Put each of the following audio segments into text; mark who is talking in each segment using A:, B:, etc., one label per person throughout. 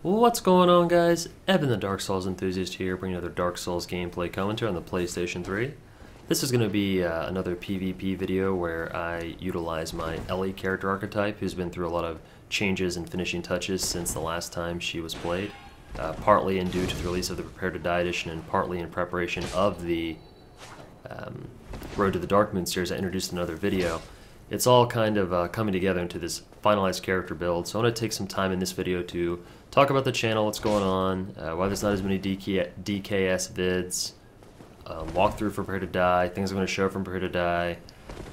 A: What's going on, guys? Evan the Dark Souls enthusiast here, bringing another Dark Souls gameplay commentary on the PlayStation 3. This is going to be another PvP video where I utilize my Ellie character archetype, who's been through a lot of changes and finishing touches since the last time she was played, partly in due to the release of the Prepare to Die edition and partly in preparation of the Road to the Darkmoon series I introduced in another video. It's all kind of coming together into this finalized character build, so I want to take some time in this video to talk about the channel, what's going on, why there's not as many DKS vids, walkthrough for Prepare to Die, things I'm going to show from Prepare to Die,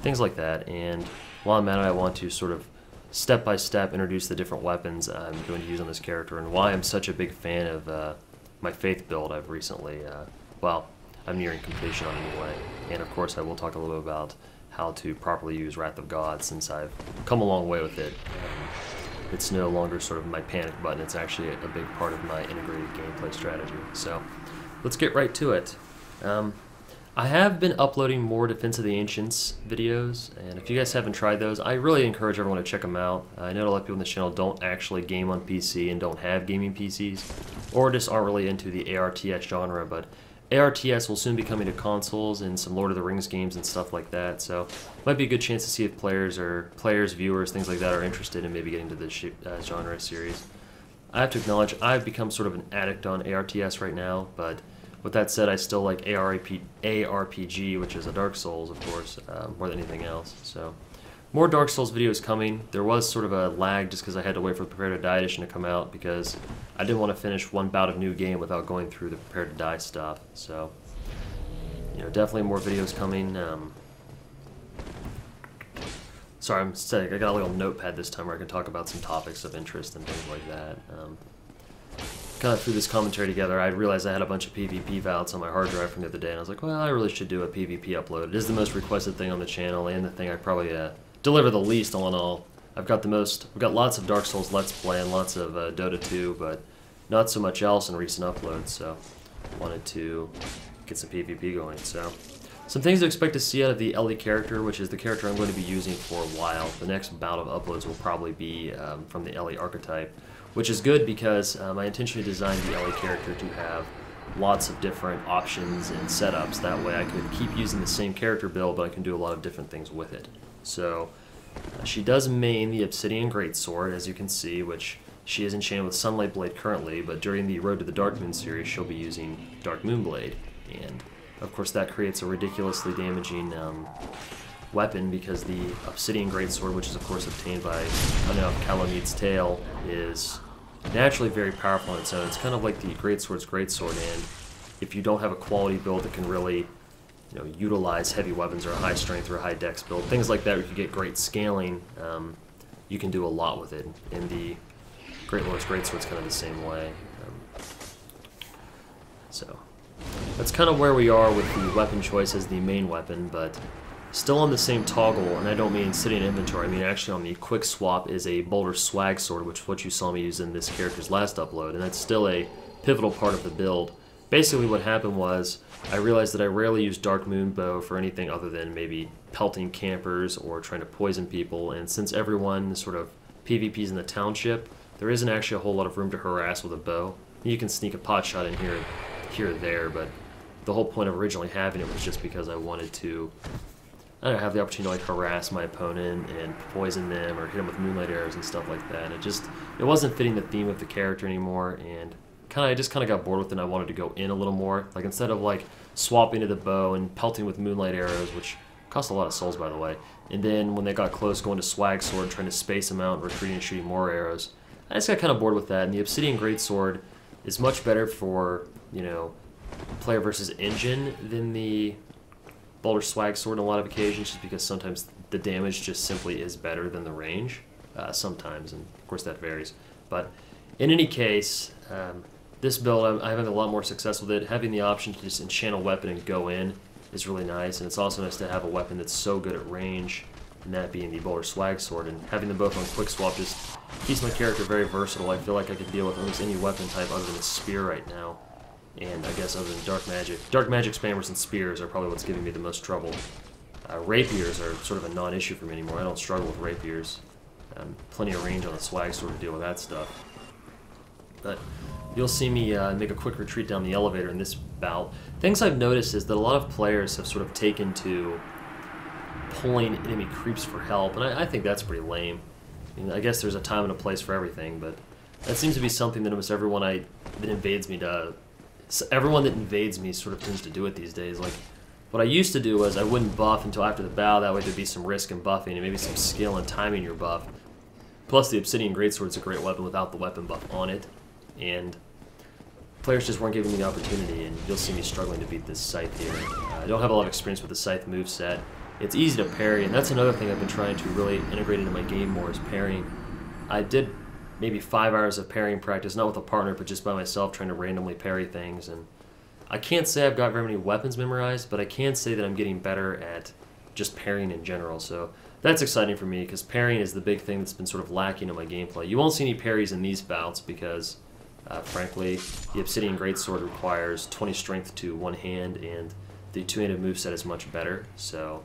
A: things like that. And while I'm at it, I want to sort of step by step introduce the different weapons I'm going to use on this character and why I'm such a big fan of my Faith build I've recently, well, I'm nearing completion on anyway. And of course I will talk a little bit about how to properly use Wrath of God, since I've come a long way with it. It's no longer sort of my panic button, it's actually a big part of my integrated gameplay strategy. So let's get right to it. I have been uploading more Defense of the Ancients videos, and if you guys haven't tried those, I really encourage everyone to check them out. I know a lot of people on this channel don't actually game on PC and don't have gaming PCs, or just aren't really into the ARTS genre, but ARTS will soon be coming to consoles and some Lord of the Rings games and stuff like that, so might be a good chance to see if players, viewers, things like that are interested in maybe getting to this genre series. I have to acknowledge I've become sort of an addict on ARTS right now, but with that said, I still like ARPG, which is a Dark Souls, of course, more than anything else. So more Dark Souls videos coming. There was sort of a lag just because I had to wait for the Prepare to Die edition to come out, because I didn't want to finish one bout of new game without going through the Prepare to Die stuff. So, you know, definitely more videos coming. Sorry, I'm sick. I got a little notepad this time where I can talk about some topics of interest and things like that. Kind of threw this commentary together. I realized I had a bunch of PvP VODs on my hard drive from the other day, and I was like, well, I really should do a PvP upload. It is the most requested thing on the channel, and the thing I probably deliver the least, all in all. We've got lots of Dark Souls Let's Play and lots of Dota 2, but not so much else in recent uploads, so wanted to get some PvP going. So, some things to expect to see out of the Ellie character, which is the character I'm going to be using for a while. The next bout of uploads will probably be from the Ellie archetype, which is good because I intentionally designed the Ellie character to have lots of different options and setups. That way I could keep using the same character build, but I can do a lot of different things with it. So she does main the Obsidian Greatsword, as you can see, which she is enchanted with Sunlight Blade currently, but during the Road to the Darkmoon series she'll be using Dark Moon Blade. And of course that creates a ridiculously damaging weapon, because the Obsidian Greatsword, which is of course obtained by cutting off Calamit's tail, is naturally very powerful on its own. It's kind of like the Greatsword's Greatsword, and if you don't have a quality build that can really, you know, utilize heavy weapons or a high strength or a high dex build, things like that, where you can get great scaling, you can do a lot with it. And the Great Lord's Greatsword's kind of the same way. So that's kind of where we are with the weapon choice as the main weapon, but still on the same toggle, and I don't mean sitting in inventory, I mean actually on the quick swap is a Boulder Swag Sword, which is what you saw me use in this character's last upload, and that's still a pivotal part of the build. Basically what happened was, I realized that I rarely use Dark Moon Bow for anything other than maybe pelting campers or trying to poison people, and since everyone sort of PvPs in the township, there isn't actually a whole lot of room to harass with a bow. You can sneak a pot shot in here or there, but the whole point of originally having it was just because I wanted to, I don't know, have the opportunity to like harass my opponent and poison them or hit them with moonlight arrows and stuff like that. It wasn't fitting the theme of the character anymore, and I just kind of got bored with it, and I wanted to go in a little more. Like, instead of like swapping to the bow and pelting with moonlight arrows, which cost a lot of souls by the way, and then when they got close, going to Swag Sword, trying to space them out, retreating and shooting more arrows. I just got kind of bored with that, and the Obsidian Greatsword is much better for, you know, player versus engine than the Boulder Swag Sword on a lot of occasions, just because sometimes the damage just simply is better than the range, sometimes, and of course that varies. But in any case, this build, I'm having a lot more success with it. Having the option to just enchant a weapon and go in is really nice, and it's also nice to have a weapon that's so good at range, and that being the Boulder Swag Sword, and having them both on quick swap just keeps my character very versatile. I feel like I could deal with almost any weapon type other than a spear right now. And I guess other than Dark Magic. Dark Magic spammers and spears are probably what's giving me the most trouble. Rapiers are sort of a non-issue for me anymore. I don't struggle with rapiers. Plenty of range on the Swag Sword to deal with that stuff. But you'll see me make a quick retreat down the elevator in this bout. Things I've noticed is that a lot of players have sort of taken to pulling enemy creeps for help, and I think that's pretty lame. I mean, I guess there's a time and a place for everything, but that seems to be something that almost everyone that invades me does. Everyone that invades me sort of tends to do it these days. Like, what I used to do was I wouldn't buff until after the bow, that way there'd be some risk in buffing and maybe some skill in timing your buff. Plus the Obsidian Greatsword's a great weapon without the weapon buff on it, and players just weren't giving me the opportunity, and you'll see me struggling to beat this Scythe here. I don't have a lot of experience with the Scythe moveset. It's easy to parry, and that's another thing I've been trying to really integrate into my game more is parrying. I did maybe 5 hours of parrying practice, not with a partner, but just by myself trying to randomly parry things, and I can't say I've got very many weapons memorized, but I can say that I'm getting better at just parrying in general, so that's exciting for me, because parrying is the big thing that's been sort of lacking in my gameplay. You won't see any parries in these bouts, because, frankly, the Obsidian Greatsword requires 20 strength to one hand, and the two-handed moveset is much better, so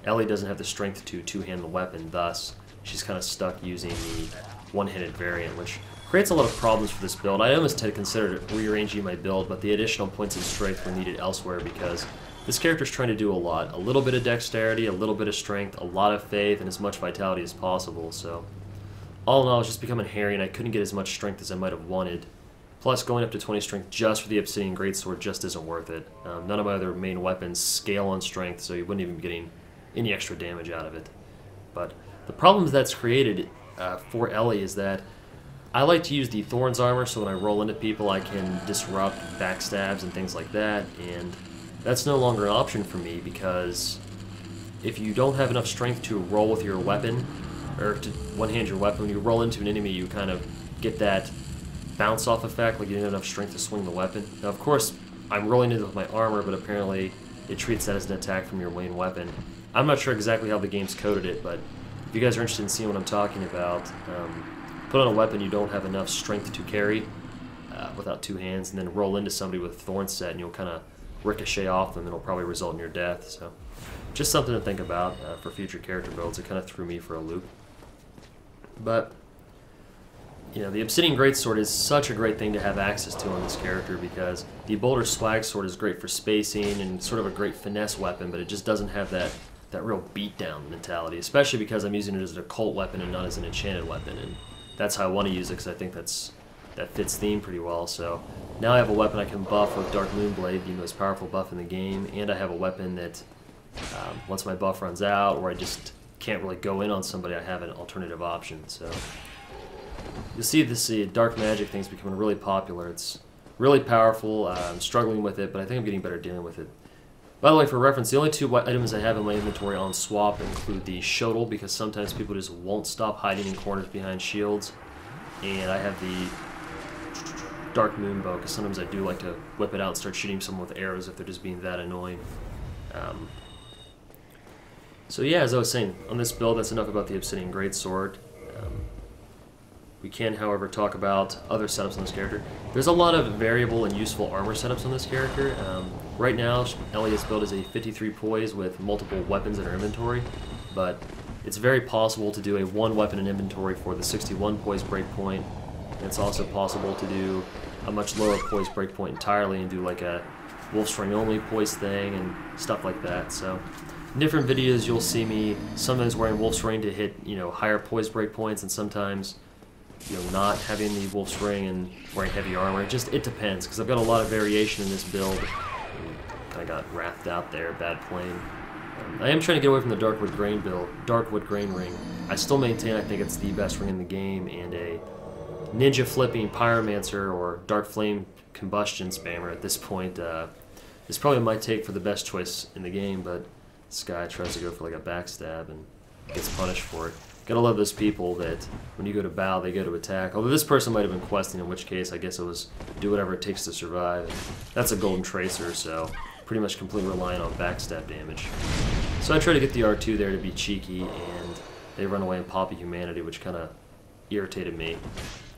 A: Ellie doesn't have the strength to two-hand the weapon, thus she's kind of stuck using the one-handed variant, which creates a lot of problems for this build. I almost had considered rearranging my build, but the additional points of strength were needed elsewhere because this character's trying to do a lot. A little bit of dexterity, a little bit of strength, a lot of faith, and as much vitality as possible. So all in all, it's just becoming hairy, and I couldn't get as much strength as I might have wanted. Plus, going up to 20 strength just for the Obsidian Greatsword just isn't worth it. None of my other main weapons scale on strength, so you wouldn't even be getting any extra damage out of it. But the problems that's created for Ellie is that I like to use the Thorns armor, so when I roll into people I can disrupt backstabs and things like that, and that's no longer an option for me because if you don't have enough strength to roll with your weapon, or to one-hand your weapon, when you roll into an enemy you kind of get that bounce-off effect, like you didn't have enough strength to swing the weapon. Now of course I'm rolling into it with my armor, but apparently it treats that as an attack from your main weapon. I'm not sure exactly how the game's coded it, but if you guys are interested in seeing what I'm talking about, put on a weapon you don't have enough strength to carry without two hands, and then roll into somebody with a thorn set, and you'll kind of ricochet off them, and it'll probably result in your death. So, just something to think about for future character builds. It kind of threw me for a loop. But, you know, the Obsidian Greatsword is such a great thing to have access to on this character because the Boulder Swag Sword is great for spacing and sort of a great finesse weapon, but it just doesn't have that real beatdown mentality, especially because I'm using it as an occult weapon and not as an enchanted weapon, and that's how I want to use it because I think that fits theme pretty well. So now I have a weapon I can buff with Dark Moonblade, the most powerful buff in the game, and I have a weapon that once my buff runs out or I just can't really go in on somebody, I have an alternative option. So you'll see this dark magic thing's becoming really popular. It's really powerful. I'm struggling with it, but I think I'm getting better dealing with it. By the way, for reference, the only two items I have in my inventory on swap include the Shodel, because sometimes people just won't stop hiding in corners behind shields, and I have the Dark Moonbow, because sometimes I do like to whip it out and start shooting someone with arrows if they're just being that annoying. So yeah, as I was saying, on this build, that's enough about the Obsidian Greatsword. We can, however, talk about other setups on this character. There's a lot of variable and useful armor setups on this character. Right now, Elliott's build is a 53 poise with multiple weapons in her inventory, but it's very possible to do a one weapon in inventory for the 61 poise breakpoint, and it's also possible to do a much lower poise breakpoint entirely and do like a Wolf's Ring only poise thing and stuff like that. So in different videos you'll see me sometimes wearing Wolf's Ring to hit, you know, higher poise breakpoints, and sometimes, you know, not having the Wolf's Ring and wearing heavy armor. It depends, because I've got a lot of variation in this build. Kind of got wrathed out there, bad plane. I am trying to get away from the Darkwood Grain Ring. I still maintain I think it's the best ring in the game, and a ninja flipping pyromancer or dark flame combustion spammer at this point is probably my take for the best choice in the game, but this guy tries to go for like a backstab and gets punished for it. Gotta love those people that when you go to bow, they go to attack. Although this person might have been questing, in which case I guess it was do whatever it takes to survive. That's a golden tracer, so pretty much completely reliant on backstab damage. So I try to get the R2 there to be cheeky, and they run away and pop a humanity, which kind of irritated me.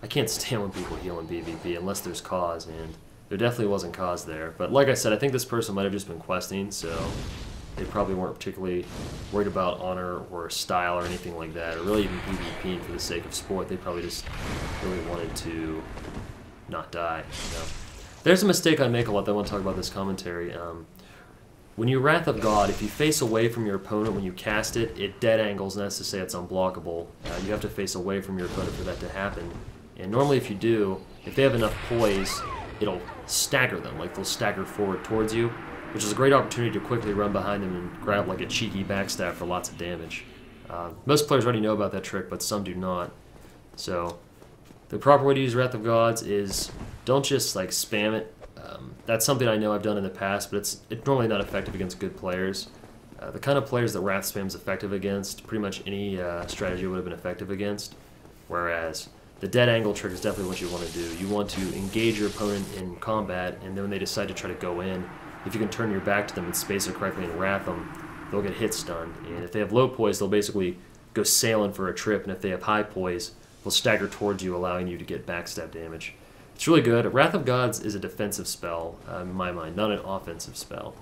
A: I can't stand when people heal in PvP unless there's cause, and there definitely wasn't cause there. But like I said, I think this person might have just been questing, so they probably weren't particularly worried about honor or style or anything like that, or really even PvPing for the sake of sport. They probably just really wanted to not die. You know? There's a mistake I make a lot that I want to talk about this commentary. When you Wrath of God, if you face away from your opponent when you cast it, it dead angles, and that's to say it's unblockable. You have to face away from your opponent for that to happen. And normally if you do, if they have enough poise, it'll stagger them, like they'll stagger forward towards you, which is a great opportunity to quickly run behind them and grab like a cheeky backstab for lots of damage. Most players already know about that trick, but some do not. So the proper way to use Wrath of Gods is don't just like spam it. That's something I know I've done in the past, but it's normally not effective against good players. The kind of players that Wrath spam is effective against, pretty much any strategy would have been effective against, whereas the dead angle trick is definitely what you want to do. You want to engage your opponent in combat, and then when they decide to try to go in, if you can turn your back to them and space it correctly and Wrath them, they'll get hit stunned. And if they have low poise, they'll basically go sailing for a trip, and if they have high poise, they'll stagger towards you, allowing you to get backstab damage. It's really good. Wrath of Gods is a defensive spell, in my mind, not an offensive spell.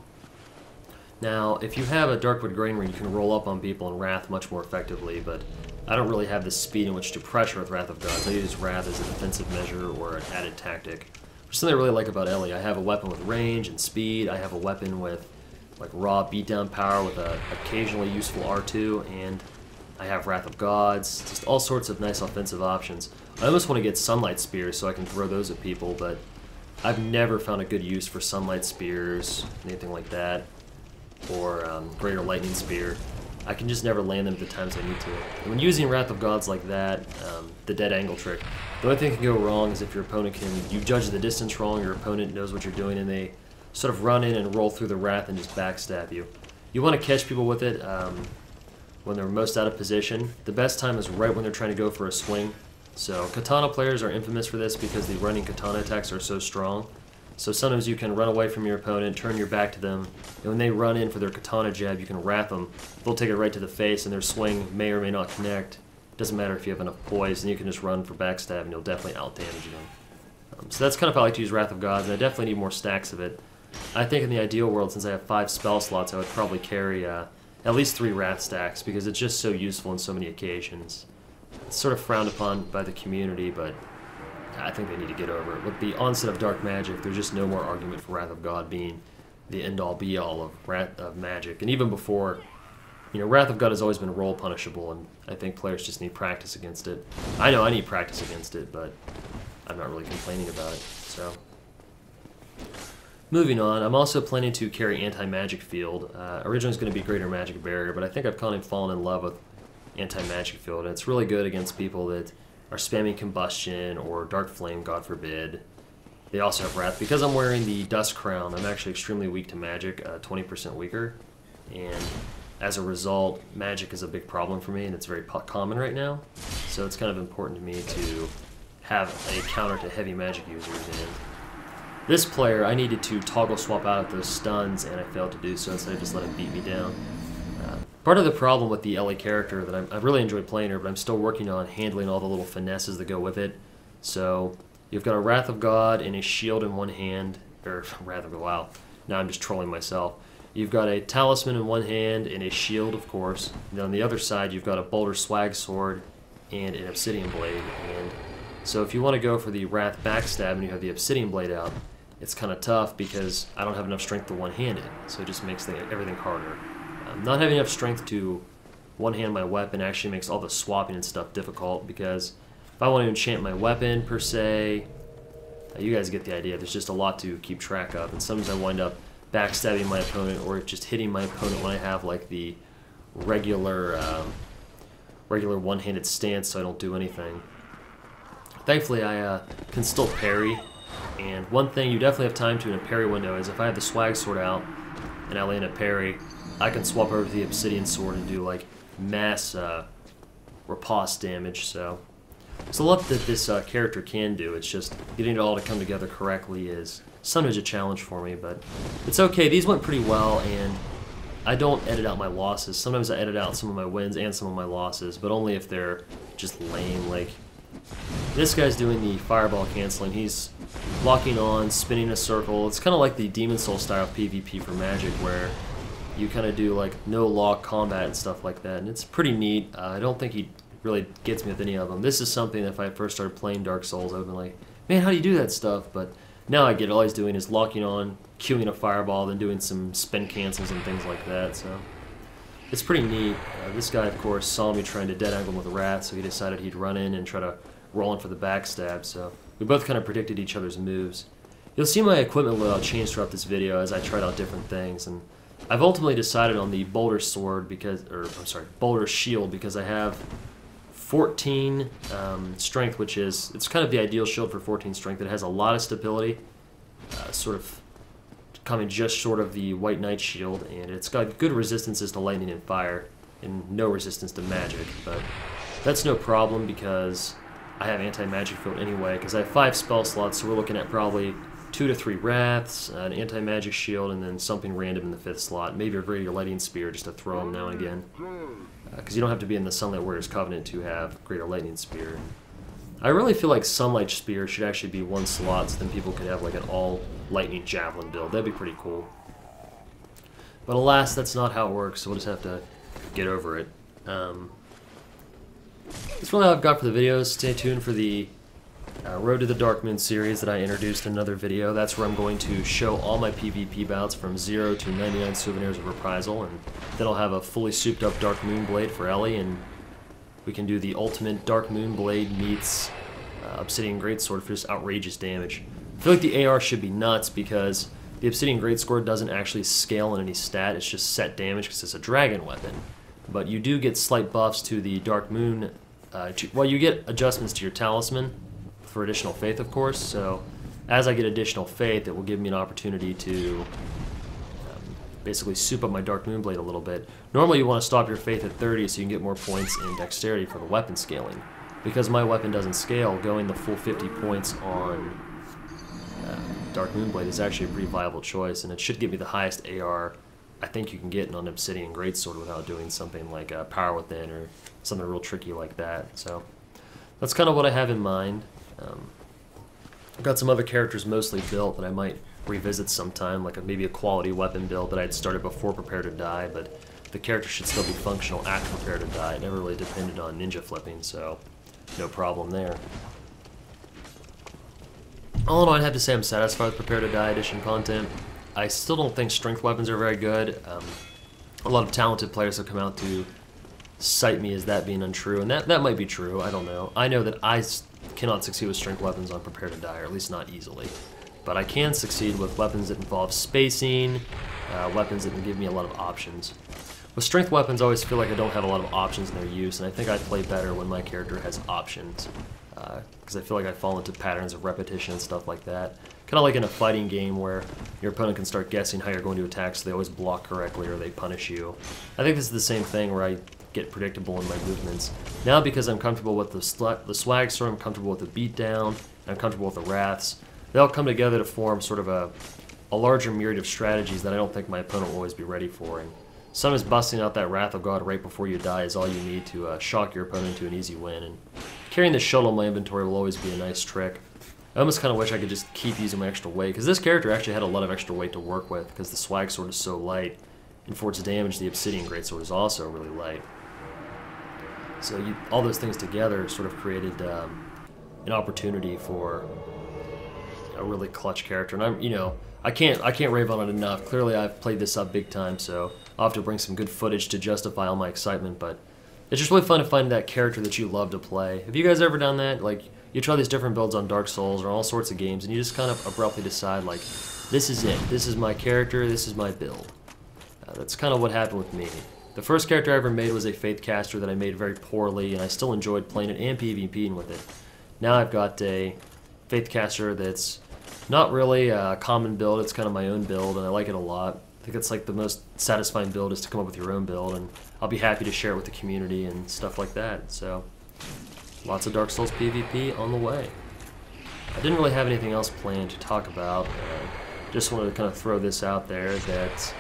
A: Now, if you have a Darkwood Granary, you can roll up on people and Wrath much more effectively, but I don't really have the speed in which to pressure with Wrath of Gods. I use Wrath as a defensive measure or an added tactic. Which is something I really like about Ellie. I have a weapon with range and speed. I have a weapon with like raw beatdown power with a occasionally useful R2, and I have Wrath of Gods. Just all sorts of nice offensive options. I almost want to get Sunlight Spears so I can throw those at people, but I've never found a good use for Sunlight Spears, anything like that, or Greater Lightning Spear. I can just never land them at the times I need to. And when using Wrath of Gods like that, the dead angle trick, the only thing that can go wrong is if your opponent you judge the distance wrong, your opponent knows what you're doing, and they sort of run in and roll through the Wrath and just backstab you. You want to catch people with it when they're most out of position. The best time is right when they're trying to go for a swing. So Katana players are infamous for this because the running Katana attacks are so strong. So sometimes you can run away from your opponent, turn your back to them, and when they run in for their Katana jab, you can Wrath them. They'll take it right to the face, and their swing may or may not connect. Doesn't matter if you have enough poise, and you can just run for backstab, and you'll definitely out-damage them. So that's kind of how I like to use Wrath of Gods, and I definitely need more stacks of it. I think in the ideal world, since I have 5 spell slots, I would probably carry at least 3 Wrath stacks, because it's just so useful on so many occasions. It's sort of frowned upon by the community, but I think they need to get over it. With the onset of dark magic, there's just no more argument for Wrath of God being the end-all, be-all of magic. And even before, you know, Wrath of God has always been roll punishable, and I think players just need practice against it. I know I need practice against it, but I'm not really complaining about it. So, moving on, I'm also planning to carry Anti-Magic Field. Originally it was going to be Greater Magic Barrier, but I think I've kind of fallen in love with Anti-Magic Field, and it's really good against people that are spamming Combustion or Dark Flame, God forbid. They also have Wrath. Because I'm wearing the Dust Crown, I'm actually extremely weak to magic, 20% weaker, and as a result, magic is a big problem for me, and it's very common right now, so it's kind of important to me to have a counter to heavy magic users. And this player, I needed to toggle swap out of those stuns, and I failed to do so, so I just let him beat me down. Part of the problem with the Ellie character that I really enjoy playing her, but I'm still working on handling all the little finesses that go with it. So you've got a Wrath of God and a shield in one hand, or Wrath of God, wow, now I'm just trolling myself. You've got a talisman in one hand and a shield, of course. And then on the other side, you've got a Boulder Swag Sword and an Obsidian Blade. And so if you want to go for the Wrath backstab and you have the Obsidian Blade out, it's kind of tough because I don't have enough strength to one-hand it, so it just makes everything harder. Not having enough strength to one-hand my weapon actually makes all the swapping and stuff difficult, because if I want to enchant my weapon, per se, you guys get the idea, there's just a lot to keep track of, and sometimes I wind up backstabbing my opponent or just hitting my opponent when I have like the regular one-handed stance, so I don't do anything. Thankfully, I can still parry, and one thing you definitely have time to in a parry window is if I have the Swag Sword out and I land a parry, I can swap over to the Obsidian Sword and do like mass riposte damage. So there's a lot that this character can do. It's just getting it all to come together correctly is sometimes a challenge for me, but it's okay. These went pretty well, and I don't edit out my losses. Sometimes I edit out some of my wins and some of my losses, but only if they're just lame. Like this guy's doing the fireball canceling. He's locking on, spinning a circle. It's kind of like the Demon Soul style PvP for Magic, where you kind of do like no lock combat and stuff like that, and it's pretty neat. I don't think he really gets me with any of them. This is something that if I first started playing Dark Souls, I would have been like, man, how do you do that stuff? But now I get it. All he's doing is locking on, queuing a fireball, then doing some spin cancels and things like that. So it's pretty neat. This guy, of course, saw me trying to dead angle with a rat, so he decided he'd run in and try to roll in for the backstab. So we both kind of predicted each other's moves. You'll see my equipment loadout change throughout this video as I tried out different things, and I've ultimately decided on the Boulder Sword because, Boulder Shield, because I have 14 strength, which is, it's kind of the ideal shield for 14 strength. It has a lot of stability, sort of coming just short of the White Knight shield, and it's got good resistances to lightning and fire, and no resistance to magic, but that's no problem because I have anti-magic field anyway, because I have 5 spell slots, so we're looking at probably 2 to 3 wraths, an anti-magic shield, and then something random in the 5th slot. Maybe a Greater Lightning Spear just to throw them now and again. Because you don't have to be in the Sunlight Warriors Covenant to have Greater Lightning Spear. I really feel like Sunlight Spear should actually be 1 slot, so then people could have like an all-lightning javelin build. That'd be pretty cool. But alas, that's not how it works, so we'll just have to get over it. That's really all I've got for the videos. Stay tuned for the Road to the Dark Moon series that I introduced in another video. That's where I'm going to show all my PvP bouts from 0 to 99 Souvenirs of Reprisal, and then I'll have a fully souped up Dark Moon Blade for Ellie, and we can do the ultimate Dark Moon Blade meets Obsidian Greatsword for just outrageous damage. I feel like the AR should be nuts because the Obsidian Greatsword doesn't actually scale in any stat, it's just set damage because it's a dragon weapon. But you do get slight buffs to the Dark Moon, well, you get adjustments to your talisman for additional faith, of course, so as I get additional faith, it will give me an opportunity to basically soup up my Dark Moon Blade a little bit. Normally you want to stop your faith at 30 so you can get more points in dexterity for the weapon scaling. Because my weapon doesn't scale, going the full 50 points on Dark Moon Blade is actually a pretty viable choice, and it should give me the highest AR I think you can get on Obsidian Greatsword without doing something like Power Within or something real tricky like that. So that's kind of what I have in mind. I've got some other characters mostly built that I might revisit sometime, like maybe a quality weapon build that I had started before Prepare to Die, but the character should still be functional after Prepare to Die. It never really depended on ninja flipping, so no problem there. All in all, I'd have to say I'm satisfied with Prepare to Die edition content. I still don't think strength weapons are very good. A lot of talented players have come out to cite me as that being untrue, and that might be true, I don't know. I know that I cannot succeed with strength weapons on Prepare to Die, or at least not easily. But I can succeed with weapons that involve spacing, weapons that can give me a lot of options. With strength weapons, I always feel like I don't have a lot of options in their use, and I think I play better when my character has options. Because I feel like I fall into patterns of repetition and stuff like that. Kind of like in a fighting game where your opponent can start guessing how you're going to attack, so they always block correctly or they punish you. I think this is the same thing where I get predictable in my movements. Now because I'm comfortable with the swag sword, I'm comfortable with the beatdown, I'm comfortable with the wraths, they all come together to form sort of a larger myriad of strategies that I don't think my opponent will always be ready for. And sometimes busting out that Wrath of God right before you die is all you need to shock your opponent to an easy win. And carrying the shuttle in my inventory will always be a nice trick. I almost kind of wish I could just keep using my extra weight, because this character actually had a lot of extra weight to work with, because the swag sword is so light, and for its damage, the Obsidian Greatsword is also really light. So all those things together sort of created an opportunity for a really clutch character. And I can't rave on it enough. Clearly, I've played this up big time, so I'll have to bring some good footage to justify all my excitement. But it's just really fun to find that character that you love to play. Have you guys ever done that? Like, you try these different builds on Dark Souls or all sorts of games, and you just kind of abruptly decide, like, this is it. This is my character. This is my build. That's kind of what happened with me. The first character I ever made was a Faith Caster that I made very poorly, and I still enjoyed playing it and PvPing with it. Now I've got a Faith Caster that's not really a common build, it's kind of my own build, and I like it a lot. I think it's like the most satisfying build is to come up with your own build, and I'll be happy to share it with the community and stuff like that. So, lots of Dark Souls PvP on the way. I didn't really have anything else planned to talk about. Just wanted to kind of throw this out there that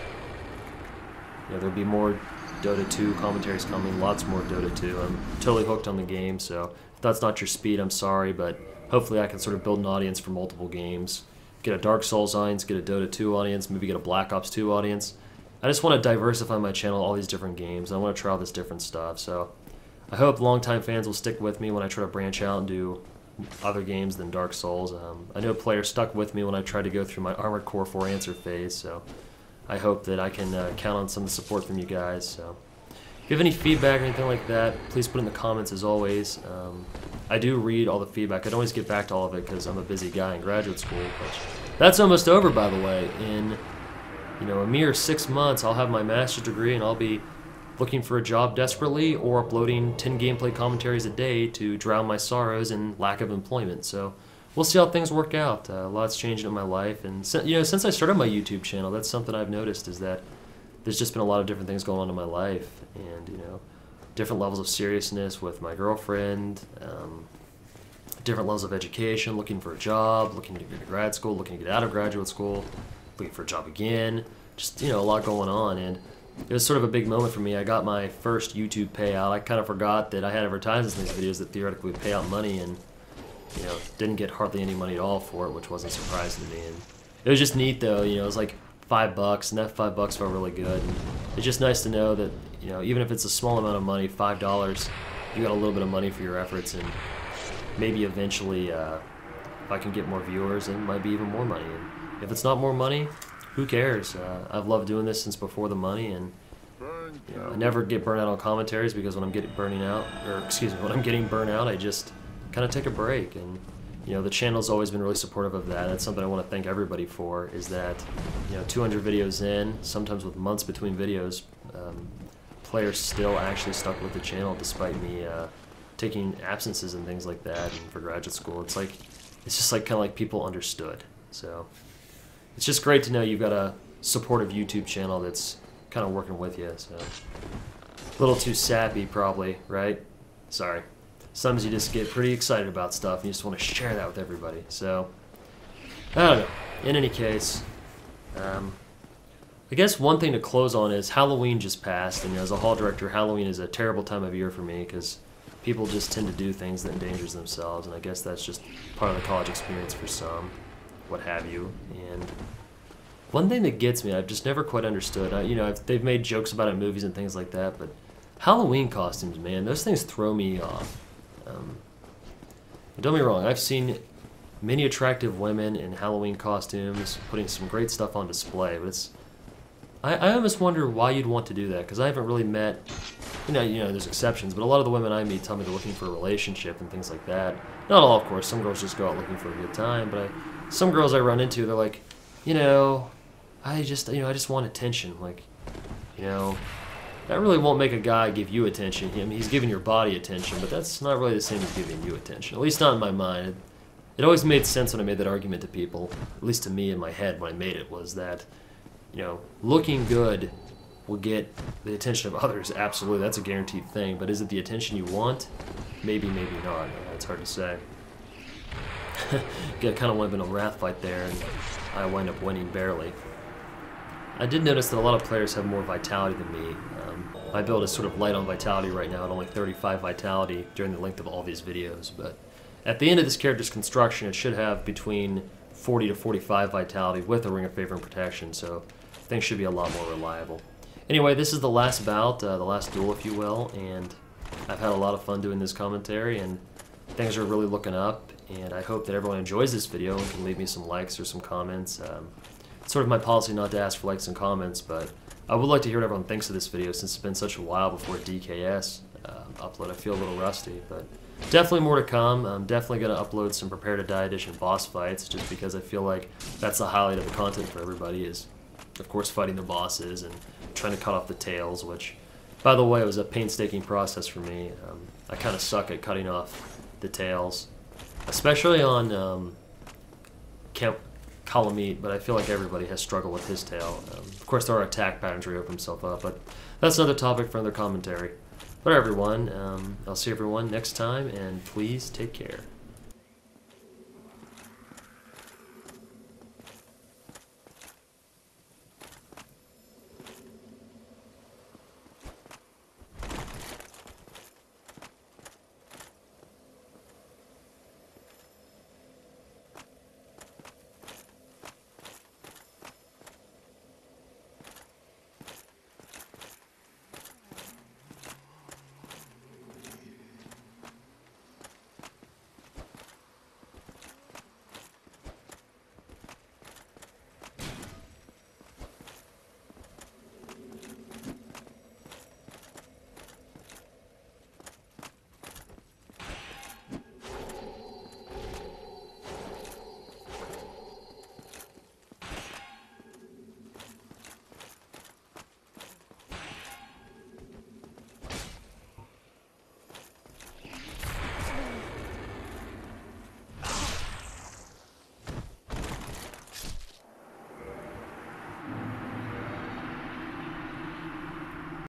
A: there'll be more Dota 2 commentaries coming, lots more Dota 2. I'm totally hooked on the game, so if that's not your speed, I'm sorry, but hopefully I can sort of build an audience for multiple games. Get a Dark Souls audience, get a Dota 2 audience, maybe get a Black Ops 2 audience. I just want to diversify my channel, all these different games. I want to try all this different stuff, so I hope longtime fans will stick with me when I try to branch out and do other games than Dark Souls. I know players stuck with me when I tried to go through my Armored Core 4 answer phase, so I hope that I can count on some support from you guys. So if you have any feedback or anything like that, please put it in the comments as always. I do read all the feedback. I don't always get back to all of it because I'm a busy guy in graduate school. But that's almost over, by the way. In a mere 6 months, I'll have my master's degree and I'll be looking for a job desperately or uploading 10 gameplay commentaries a day to drown my sorrows and lack of employment. So we'll see how things work out. A lot's changing in my life, and since I started my YouTube channel, that's something I've noticed is that there's just been a lot of different things going on in my life, and different levels of seriousness with my girlfriend, different levels of education, looking for a job, looking to go to grad school, looking to get out of graduate school, looking for a job again, just a lot going on. And it was sort of a big moment for me. I got my first YouTube payout. I kind of forgot that I had advertisements in these videos that theoretically would pay out money, and didn't get hardly any money at all for it, which wasn't surprising to me. And it was just neat though. It was like $5, and that $5 felt really good. And it's just nice to know that even if it's a small amount of money, $5, you got a little bit of money for your efforts, and maybe eventually, if I can get more viewers, it might be even more money. And if it's not more money, who cares? I've loved doing this since before the money, and I never get burnt out on commentaries because when I'm getting when I'm getting burnt out, I just kind of take a break. And the channel's always been really supportive of that. That's something I want to thank everybody for. Is that 200 videos in, sometimes with months between videos, players still actually stuck with the channel despite me taking absences and things like that. And for graduate school, it's just like kind of like people understood. So it's just great to know you've got a supportive YouTube channel that's kind of working with you. So a little too sappy probably, right? Sorry. Sometimes you just get pretty excited about stuff and you just want to share that with everybody. So I don't know. In any case, I guess one thing to close on is Halloween just passed, and as a hall director, Halloween is a terrible time of year for me because people just tend to do things that endangers themselves, and I guess that's just part of the college experience for some, what have you. And one thing that gets me, I've just never quite understood, they've made jokes about it in movies and things like that, but Halloween costumes, man, those things throw me off. Don't get me wrong, I've seen many attractive women in Halloween costumes putting some great stuff on display, but I almost wonder why you'd want to do that, because I haven't really met, there's exceptions, but a lot of the women I meet tell me they're looking for a relationship and things like that. Not all, of course. Some girls just go out looking for a good time, but some girls I run into, they're like, I just want attention. Like, that really won't make a guy give you attention. I mean, he's giving your body attention, but that's not really the same as giving you attention. At least not in my mind. It always made sense when I made that argument to people, at least to me in my head when I made it, was that looking good will get the attention of others, absolutely, that's a guaranteed thing, but is it the attention you want? Maybe, maybe not. It's hard to say. Kind of went in a wrath fight there, and I wind up winning barely. I did notice that a lot of players have more vitality than me. My build is sort of light on vitality right now, at only 35 vitality during the length of all these videos, but at the end of this character's construction, it should have between 40 to 45 vitality with a Ring of Favor and Protection, so things should be a lot more reliable. Anyway, this is the last bout, the last duel, if you will, and I've had a lot of fun doing this commentary, and things are really looking up, and I hope that everyone enjoys this video and can leave me some likes or some comments. It's sort of my policy not to ask for likes and comments, but I would like to hear what everyone thinks of this video since it's been such a while before DKS upload. I feel a little rusty, but definitely more to come. I'm definitely going to upload some Prepare to Die Edition boss fights, just because I feel like that's the highlight of the content for everybody is, of course, fighting the bosses and trying to cut off the tails, which, by the way, was a painstaking process for me. I kind of suck at cutting off the tails, especially on Calamite, but I feel like everybody has struggled with his tail. Of course, there are attack patterns where he opens himself up, but that's another topic for another commentary. But everyone, I'll see everyone next time, and please take care.